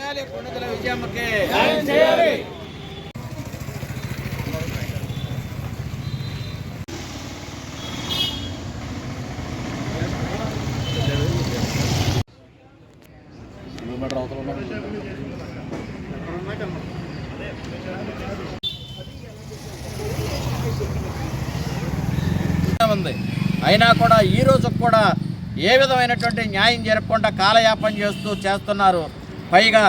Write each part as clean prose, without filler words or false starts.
చేయాలి, కొణిదెల విజయమ్మకి ఉంది. అయినా కూడా ఈ రోజు కూడా ఏ విధమైనటువంటి న్యాయం జరగకుండా కాలయాపన చేస్తున్నారు. పైగా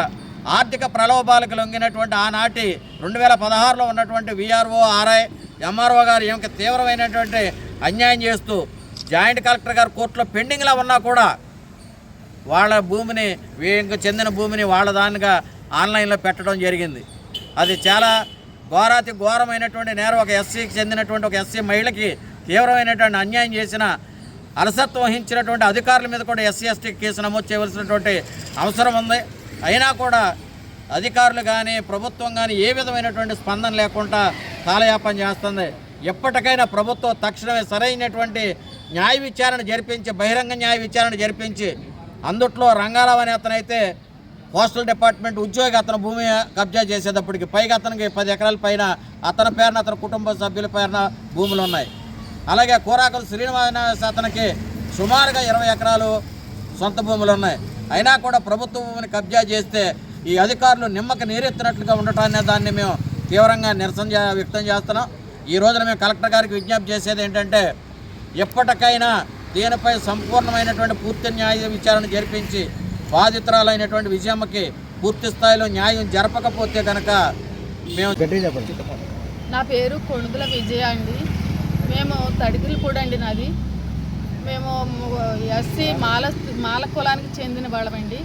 ఆర్థిక ప్రలోభాలకు లొంగినటువంటి ఆనాటి 2016లో ఉన్నటువంటి విఆర్ఓ ఆర్ఐ ఎంఆర్ఓ గారు ఏమికి తీవ్రమైనటువంటి అన్యాయం చేస్తూ జాయింట్ కలెక్టర్ గారు కోర్టులో పెండింగ్లో ఉన్నా కూడా వాళ్ళ భూమిని వీళ్ళకి చెందిన భూమిని వాళ్ళ దానిగా ఆన్లైన్లో పెట్టడం జరిగింది. అది చాలా ఘోరాతి ఘోరమైనటువంటి నేరం. ఒక ఎస్సీకి చెందినటువంటి ఒక ఎస్సీ మహిళకి తీవ్రమైనటువంటి అన్యాయం చేసిన అలసత్వం వహించినటువంటి అధికారుల మీద కూడా ఎస్సీ ఎస్టీ కేసు నమోదు చేయవలసినటువంటి అవసరం ఉంది. అయినా కూడా అధికారులు కానీ ప్రభుత్వం కానీ ఏ విధమైనటువంటి స్పందన లేకుండా కాలయాపన చేస్తుంది. ఎప్పటికైనా ప్రభుత్వం తక్షణమే సరైనటువంటి న్యాయ విచారణ జరిపించి, బహిరంగ న్యాయ విచారణ జరిపించి, అందుట్లో రంగారావు అనే అతనైతే పోస్టల్ డిపార్ట్మెంట్ ఉద్యోగి అతను భూమి కబ్జా చేసేటప్పటికి పైగా అతనికి 10 ఎకరాల పైన అతని పేరున అతని కుటుంబ సభ్యుల పేరున భూములు ఉన్నాయి. అలాగే కూరాకుల శ్రీనివాస అతనికి సుమారుగా 20 ఎకరాలు సొంత భూములు ఉన్నాయి. అయినా కూడా ప్రభుత్వ భూమిని కబ్జా చేస్తే ఈ అధికారులు నిమ్మకి నీరెత్తినట్లుగా ఉండటాన్ని దాన్ని మేము తీవ్రంగా నిరసన వ్యక్తం చేస్తున్నాం. ఈ రోజున మేము కలెక్టర్ గారికి విజ్ఞప్తి చేసేది ఏంటంటే, ఎప్పటికైనా దీనిపై సంపూర్ణమైనటువంటి పూర్తి న్యాయ విచారణ జరిపించి బాధితురాలైనటువంటి విజయమ్మకి పూర్తి స్థాయిలో న్యాయం జరపకపోతే కనుక మేము నా పేరు కొణిదెల విజయ అండి. మేము తడికిలు కూడా అండి నాది. మేము ఎస్సీ మాల కులానికి చెందిన వాళ్ళమండి.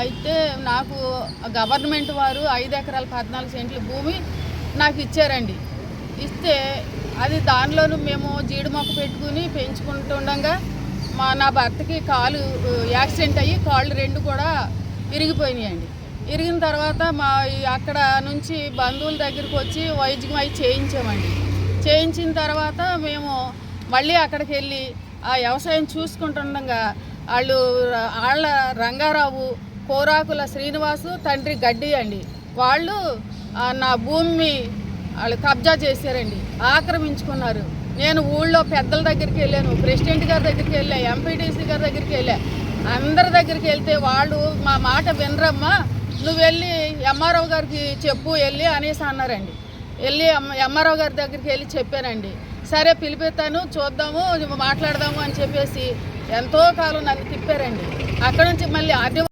అయితే నాకు గవర్నమెంట్ వారు 5 ఎకరాల 14 సెంట్ల భూమి నాకు ఇచ్చారండి. ఇస్తే అది దానిలోనూ మేము జీడి మొక్క పెట్టుకుని పెంచుకుంటుండగా నా భర్తకి కాలు యాక్సిడెంట్ అయ్యి కాళ్ళు 2 కూడా ఇరిగిపోయినాయండి. ఇరిగిన తర్వాత అక్కడ నుంచి బంధువుల దగ్గరికి వచ్చి వైద్యం అయి చేయించామండి. చేయించిన తర్వాత మేము మళ్ళీ అక్కడికి వెళ్ళి ఆ వ్యవసాయం చూసుకుంటుండగా వాళ్ళ రంగారావు, కోరాకుల శ్రీనివాసు తండ్రి గడ్డి అండి, వాళ్ళు నా భూమి వాళ్ళు కబ్జా చేశారండి, ఆక్రమించుకున్నారు. నేను ఊళ్ళో పెద్దల దగ్గరికి వెళ్ళాను, ప్రెసిడెంట్ గారి దగ్గరికి వెళ్ళా, ఎంపీటీసీ గారి దగ్గరికి వెళ్ళా. అందరి దగ్గరికి వెళ్తే వాళ్ళు మా మాట వినరమ్మా, నువ్వు వెళ్ళి ఎంఆర్ఓ గారికి చెప్పు వెళ్ళి అనేసి అన్నారండి. వెళ్ళి ఎంఆర్ఓ గారి దగ్గరికి వెళ్ళి చెప్పానండి. సరే పిలిపిస్తాను, చూద్దాము, మాట్లాడదాము అని చెప్పేసి ఎంతో కాలం నన్ను తిప్పారండి. అక్కడ నుంచి మళ్ళీ